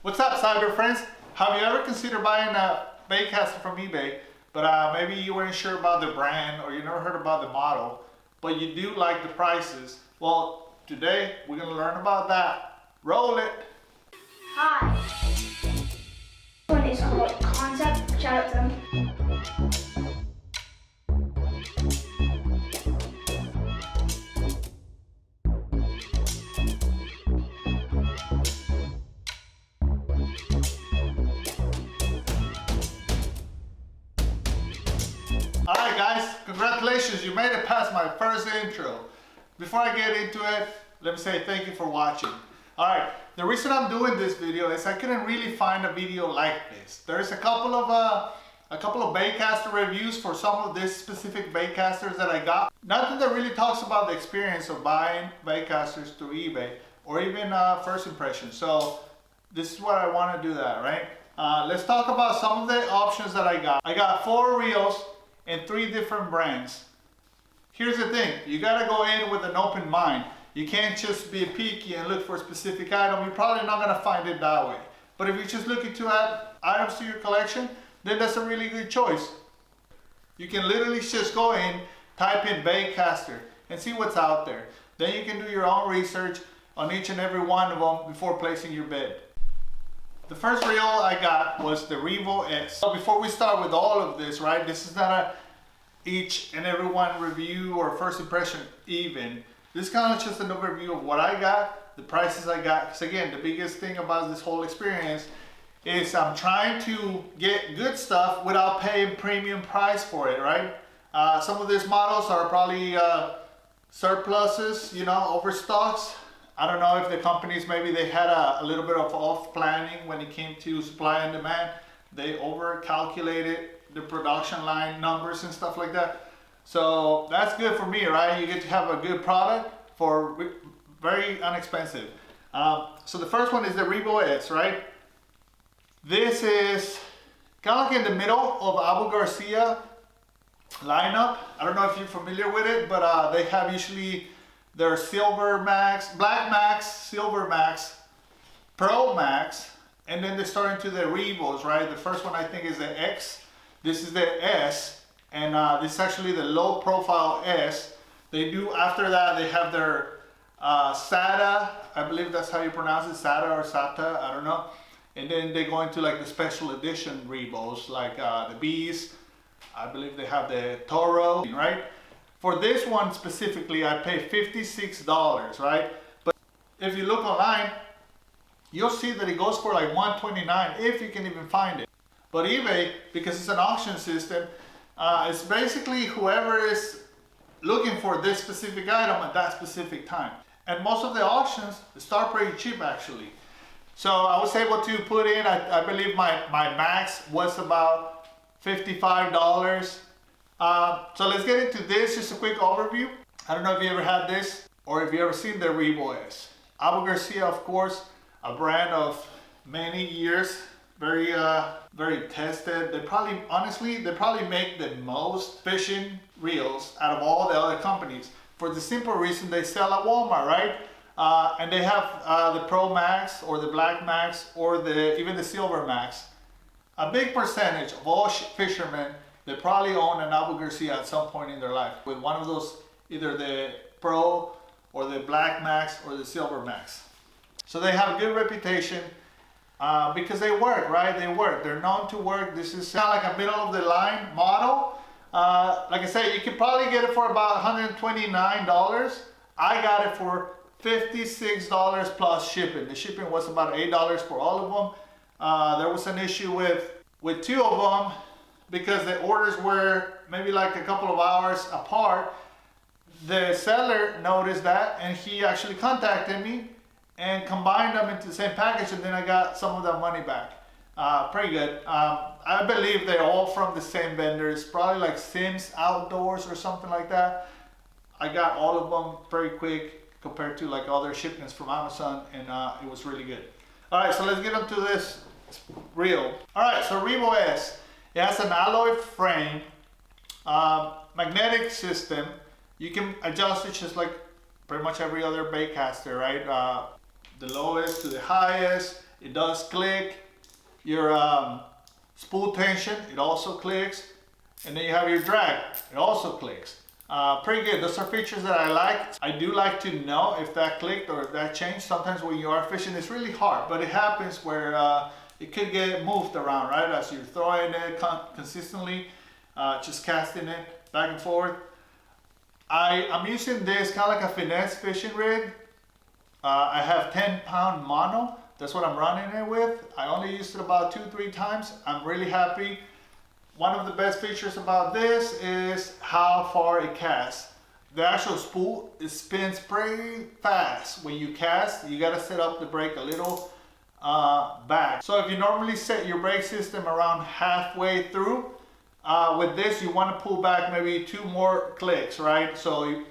What's up, cyber friends? Have you ever considered buying a baitcaster from eBay, but maybe you weren't sure about the brand or you never heard about the model, but you do like the prices? Well, today we're gonna learn about that. Roll it. Hi. This one is called Concept. Shout out to them. Alright guys, congratulations, you made it past my first intro. Before I get into it, let me say thank you for watching. Alright, the reason I'm doing this video is I couldn't really find a video like this. There's a couple of baitcaster reviews for some of these specific baitcasters that I got. Nothing that really talks about the experience of buying baitcasters through eBay or even first impressions. So this is what I want to do that, right? Let's talk about some of the options that I got. I got 4 reels and 3 different brands. Here's the thing, you gotta go in with an open mind. You can't just be picky and look for a specific item. You're probably not gonna find it that way. But if you're just looking to add items to your collection, then that's a really good choice. You can literally just go in, type in baitcaster and see what's out there. Then you can do your own research on each and every one of them before placing your bid. The first reel I got was the Ribos S. So before we start with all of this, right, this is not a each and every one review or first impression even. This is kind of just an overview of what I got, the prices I got. Because again, the biggest thing about this whole experience is I'm trying to get good stuff without paying premium price for it, right? Some of these models are probably surpluses, you know, overstocks. I don't know if the companies, maybe they had a little bit of off planning when it came to supply and demand. They over calculated the production line numbers and stuff like that. So that's good for me, right? You get to have a good product for very inexpensive. So the first one is the Ribos S, right? This is kind of like in the middle of Garcia Lineup. I don't know if you're familiar with it, but they have usually their Silver Max, Black Max, Silver Max, Pro Max, and then they start into the Ribos, right? The first one I think is the X. This is the S, and this is actually the low profile S. They do, after that, they have their SATA, I believe that's how you pronounce it, SATA or SATA, I don't know. And then they go into like the special edition Ribos, like the Bees. I believe they have the Toro, right? For this one specifically, I paid $56, right? But if you look online, you'll see that it goes for like $129 if you can even find it. But eBay, because it's an auction system, it's basically whoever is looking for this specific item at that specific time. And most of the auctions start pretty cheap actually. So I was able to put in, I believe my max was about $55. So let's get into this, just a quick overview. I don't know if you ever had this or if you ever seen the Ribos S. Garcia, of course, a brand of many years, very tested. They probably, honestly, they probably make the most fishing reels out of all the other companies for the simple reason they sell at Walmart, right? And they have the Pro Max or the Black Max or even the Silver Max. A big percentage of all fishermen, they probably own an Garcia at some point in their life with one of those, either the Pro or the Black Max or the Silver Max. So they have a good reputation because they work, right? They work. They're known to work. This is kind of like a middle of the line model. Like I said, you could probably get it for about $129. I got it for $56 plus shipping. The shipping was about $8 for all of them. There was an issue with 2 of them because the orders were maybe like a couple of hours apart. The seller noticed that and he actually contacted me and combined them into the same package, and then I got some of that money back. Pretty good. I believe they're all from the same vendors, probably like Sims Outdoors or something like that. I got all of them very quick compared to like other shipments from Amazon, and it was really good. All right, so let's get into this reel. All right, so Ribos S. It has an alloy frame, magnetic system. You can adjust it just like pretty much every other baitcaster, right? The lowest to the highest, it does click. Your spool tension, it also clicks. And then you have your drag, it also clicks. Pretty good. Those are features that I like. I do like to know if that clicked or if that changed. Sometimes when you are fishing, it's really hard, but it happens where it could get moved around, right? As you're throwing it consistently, just casting it back and forth. I'm using this kind of like a finesse fishing rig. I have 10-pound mono. That's what I'm running it with. I only used it about 2-3 times. I'm really happy. One of the best features about this is how far it casts. The actual spool, it spins pretty fast. When you cast, you gotta set up the brake a little back. So if you normally set your brake system around halfway through, with this you wanna pull back maybe 2 more clicks, right? So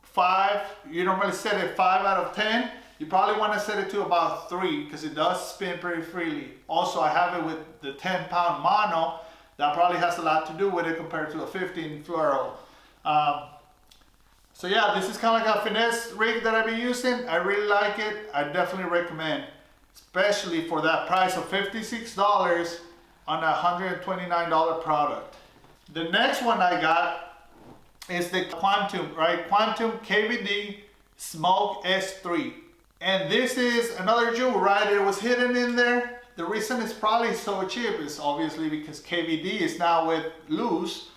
5, you normally set it 5 out of 10. You probably wanna set it to about 3 because it does spin pretty freely. Also, I have it with the 10-pound mono. That probably has a lot to do with it compared to a 15 fluoro. So yeah, this is kind of like a finesse rig that I've been using. I really like it. I definitely recommend, especially for that price of $56 on a $129 product. The next one I got is the Quantum, right? Quantum KVD Smoke S3. And this is another jewel, right? It was hidden in there. The reason it's probably so cheap is obviously because KVD is now with Luz.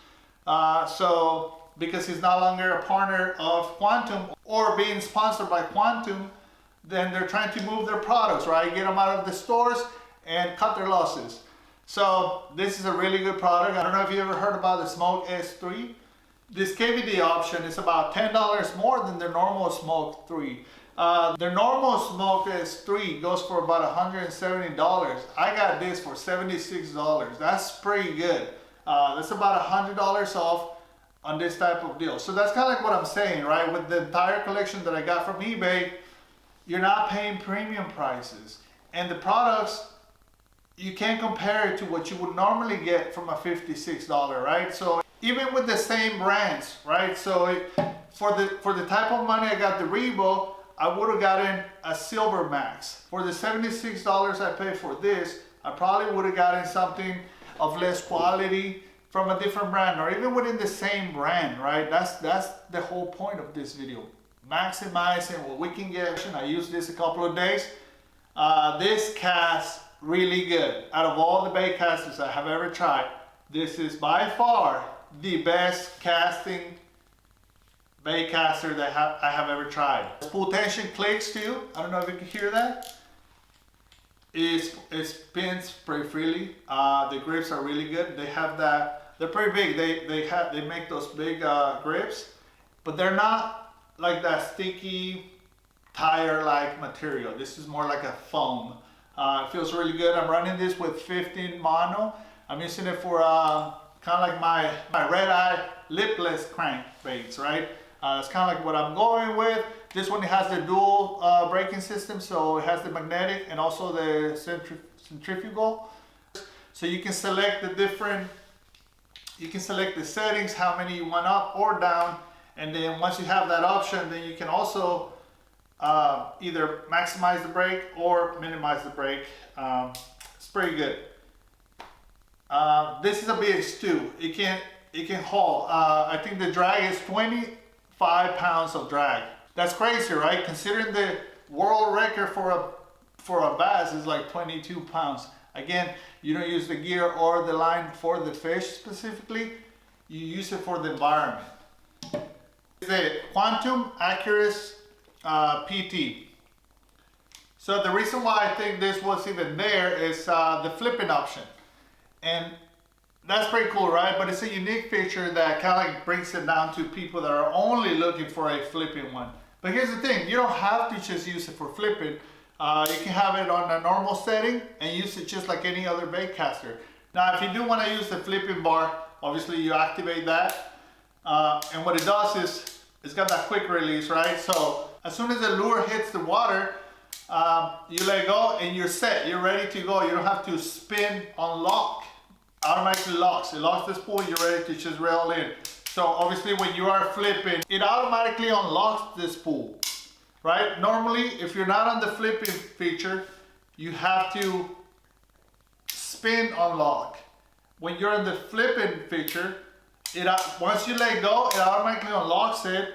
So because he's no longer a partner of Quantum or being sponsored by Quantum, then they're trying to move their products, right? Get them out of the stores and cut their losses. So this is a really good product. I don't know if you ever heard about the Smoke S3. This KVD option is about $10 more than their normal Smoke 3. Their normal Smoke S3 goes for about $170. I got this for $76. That's pretty good. That's about $100 off on this type of deal. So that's kind of like what I'm saying, right? With the entire collection that I got from eBay, you're not paying premium prices. And the products, you can't compare it to what you would normally get from a $56, right? So even with the same brands, right? So for the type of money I got the Ribos, I would have gotten a Silver Max. For the $76 I paid for this, I probably would have gotten something of less quality from a different brand or even within the same brand, right? That's the whole point of this video. Maximizing what we can get. I used this a couple of days. This casts really good. Out of all the Baitcasters I have ever tried, this is by far the best casting Baitcaster that I have ever tried. Spool tension clicks too. I don't know if you can hear that. It spins pretty freely. The grips are really good. They have that. They're pretty big. They make those big grips, but they're not like that sticky tire-like material. This is more like a foam. It feels really good. I'm running this with 15 mono. I'm using it for kind of like my Redeye lipless crankbaits, right? It's kind of like what I'm going with. This one has the dual braking system, so it has the magnetic and also the centrifugal. So you can select the different, you can select the settings, how many you want up or down, and then once you have that option, then you can also either maximize the brake or minimize the brake. It's pretty good. This is a BX2. It can haul. I think the drag is 25 pounds of drag. That's crazy, right? Considering the world record for a bass is like 22 pounds. Again, you don't use the gear or the line for the fish specifically. You use it for the environment. The Quantum Accurus PT. So the reason why I think this was even there is the flipping option. And that's pretty cool, right? But it's a unique feature that kind of like brings it down to people that are only looking for a flipping one. But here's the thing, you don't have to just use it for flipping. You can have it on a normal setting and use it just like any other baitcaster. Now, if you do want to use the flipping bar, obviously you activate that. And what it does is, it's got that quick release, right? So as soon as the lure hits the water, you let go and you're set, you're ready to go. You don't have to spin on lock. Automatically locks. It locks the spool, you're ready to just reel in. So obviously when you are flipping, it automatically unlocks the spool, right? Normally, if you're not on the flipping feature, you have to spin on lock. When you're in the flipping feature, once you let go, it automatically unlocks it.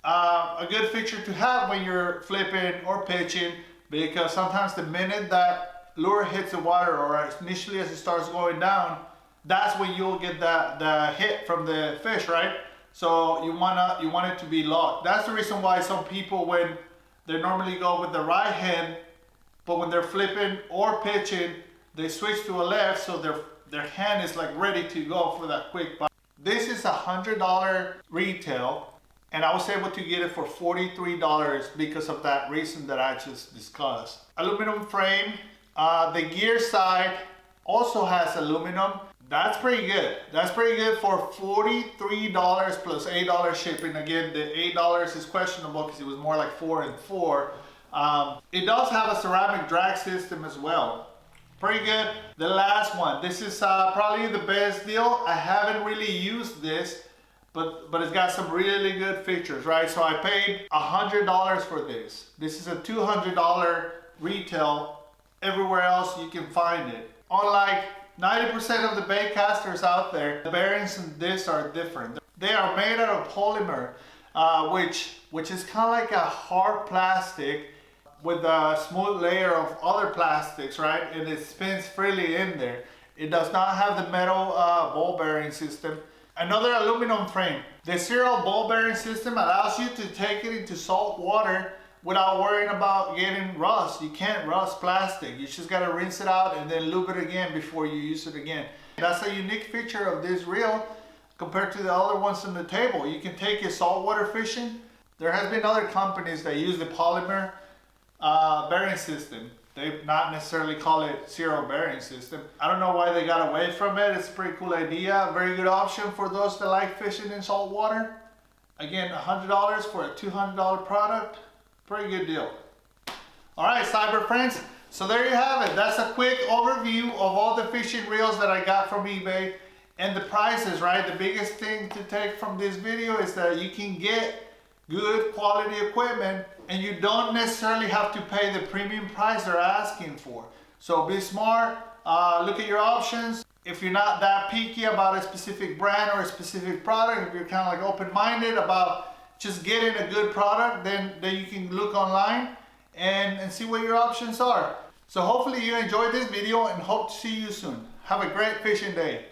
A good feature to have when you're flipping or pitching, because sometimes the minute that lure hits the water, or initially as it starts going down, that's when you'll get the hit from the fish, right? So you want it to be locked. That's the reason why some people, when they normally go with the right hand, but when they're flipping or pitching, they switch to a left, so their hand is like ready to go for that quick bite. This is $100 retail, and I was able to get it for $43 because of that reason that I just discussed. Aluminum frame. The gear side also has aluminum. That's pretty good. That's pretty good for $43 plus $8 shipping. Again, the $8 is questionable because it was more like 4 and 4. It does have a ceramic drag system as well. Pretty good. The last one. This is probably the best deal. I haven't really used this, but it's got some really good features, right? So I paid $100 for this. This is a $200 retail. Everywhere else you can find it. Unlike 90% of the baitcasters out there, the bearings in this are different. They are made out of polymer, which is kind of like a hard plastic with a smooth layer of other plastics, right? And it spins freely in there. It does not have the metal ball bearing system. Another aluminum frame. The serial ball bearing system allows you to take it into salt water without worrying about getting rust. You can't rust plastic. You just gotta rinse it out and then lube it again before you use it again. That's a unique feature of this reel compared to the other ones on the table. You can take it saltwater fishing. There has been other companies that use the polymer bearing system. They not necessarily call it serial bearing system. I don't know why they got away from it. It's a pretty cool idea. Very good option for those that like fishing in salt water. Again, $100 for a $200 product. Pretty good deal. All right, cyber friends. So there you have it. That's a quick overview of all the fishing reels that I got from eBay and the prices, right? The biggest thing to take from this video is that you can get good quality equipment and you don't necessarily have to pay the premium price they're asking for. So be smart, look at your options. If you're not that picky about a specific brand or a specific product, if you're kind of like open-minded about just getting a good product, then you can look online and see what your options are. So hopefully you enjoyed this video and hope to see you soon. Have a great fishing day.